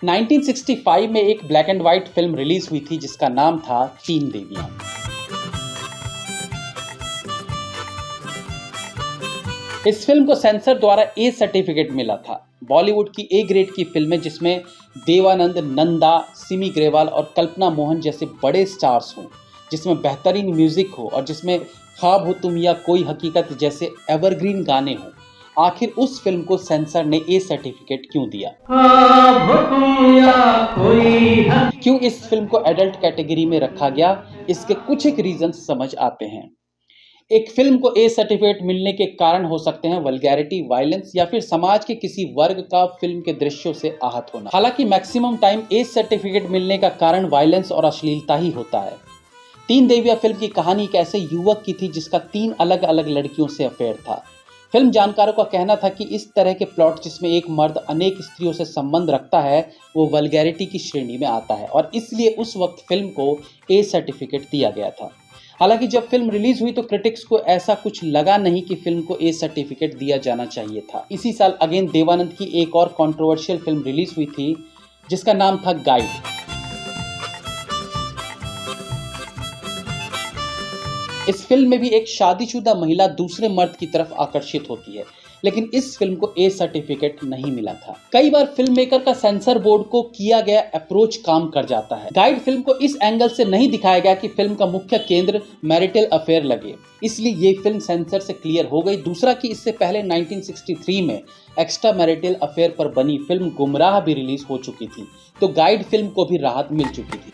1965 में एक black and white film release हुई थी जिसका नाम था तीन देवियां। इस फिल्म को सेंसर द्वारा ए सर्टिफिकेट मिला था। बॉलीवुड की ए ग्रेड की फिल्में जिसमें देवानंद, नंदा, सिमी ग्रेवाल और कल्पना मोहन जैसे बड़े स्टार्स हों, जिसमें बेहतरीन म्यूजिक हो और जिसमें ख्वाब हो तुम या कोई हकीकत जैसे एवरग्रीन गाने हों, आखिर उस फिल्म को सेंसर ने ए सर्टिफिकेट क्यों दिया? क्यों इस फिल्म को एडल्ट कैटेगरी में रखा गया? इसके कुछ एक रीजन समझ आते हैं। एक फिल्म को ए सर्टिफिकेट मिलने के कारण हो सकते हैं वल्गैरिटी, वायलेंस या फिर समाज के किसी वर्ग का फिल्म के दृश्यों से आहत होना। हालांकि मैक्सिमम टाइम ए सर्टिफिकेट मिलने का कारण वायलेंस और अश्लीलता ही होता है। तीन देवियां फिल्म की कहानी एक ऐसे युवक की थी जिसका 3 अलग अलग लड़कियों से अफेयर था। फिल्म जानकारों का कहना था कि इस तरह के प्लॉट जिसमें एक मर्द अनेक स्त्रियों से संबंध रखता है वो वल्गैरिटी की श्रेणी में आता है और इसलिए उस वक्त फिल्म को ए सर्टिफिकेट दिया गया था। हालांकि जब फिल्म रिलीज हुई तो क्रिटिक्स को ऐसा कुछ लगा नहीं कि फिल्म को ए सर्टिफिकेट दिया जाना चाहिए था। इसी साल अगेन देवानंद की एक और कंट्रोवर्शियल फिल्म रिलीज हुई थी जिसका नाम था गाइड। इस फिल्म में भी एक शादीशुदा महिला दूसरे मर्द की तरफ आकर्षित होती है, लेकिन इस फिल्म को ए सर्टिफिकेट नहीं मिला था। कई बार फिल्म मेकर का सेंसर बोर्ड को किया गया अप्रोच काम कर जाता है। गाइड फिल्म को इस एंगल से नहीं दिखाया गया कि फिल्म का मुख्य केंद्र मैरिटल अफेयर लगे, इसलिए ये फिल्म सेंसर से क्लियर हो गई। दूसरा कि इससे पहले 1963 में एक्स्ट्रा मैरिटल अफेयर पर बनी फिल्म गुमराह भी रिलीज हो चुकी थी, तो गाइड फिल्म को भी राहत मिल चुकी थी।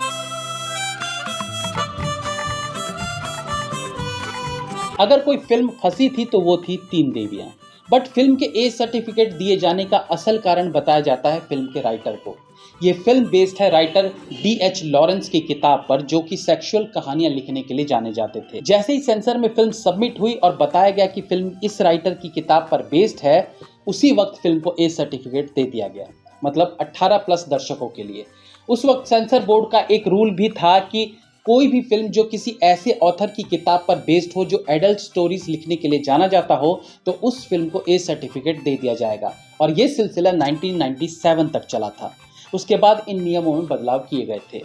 अगर कोई फिल्म फंसी थी तो वो थी तीन देवियां। बट फिल्म के ए सर्टिफिकेट दिए जाने का असल कारण बताया जाता है फिल्म के राइटर को। ये फिल्म बेस्ड है राइटर D.H. लॉरेंस की किताब पर, जो कि सेक्सुअल कहानियां लिखने के लिए जाने जाते थे। जैसे ही सेंसर में फिल्म सबमिट हुई और बताया गया कि फिल्म इस राइटर की किताब पर बेस्ड है, उसी वक्त फिल्म को ए सर्टिफिकेट दे दिया गया, मतलब 18+ दर्शकों के लिए। उस वक्त सेंसर बोर्ड का एक रूल भी था कि कोई भी फिल्म जो किसी ऐसे ऑथर की किताब पर बेस्ड हो जो एडल्ट स्टोरीज लिखने के लिए जाना जाता हो, तो उस फिल्म को ए सर्टिफिकेट दे दिया जाएगा। और ये सिलसिला 1997 तक चला था। उसके बाद इन नियमों में बदलाव किए गए थे।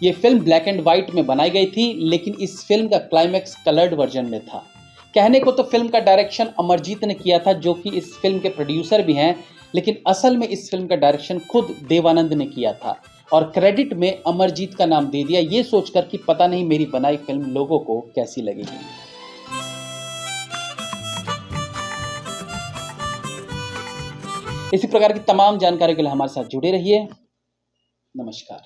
ये फिल्म ब्लैक एंड व्हाइट में बनाई गई थी, लेकिन इस फिल्म का क्लाइमैक्स कलर्ड वर्जन में था। कहने को तो फिल्म का डायरेक्शन अमरजीत ने किया था, जो कि इस फिल्म के प्रोड्यूसर भी हैं, लेकिन असल में इस फिल्म का डायरेक्शन खुद देवानंद ने किया था और क्रेडिट में अमरजीत का नाम दे दिया, ये सोचकर कि पता नहीं मेरी बनाई फिल्म लोगों को कैसी लगेगी। इसी प्रकार की तमाम जानकारी के लिए हमारे साथ जुड़े रहिए। नमस्कार।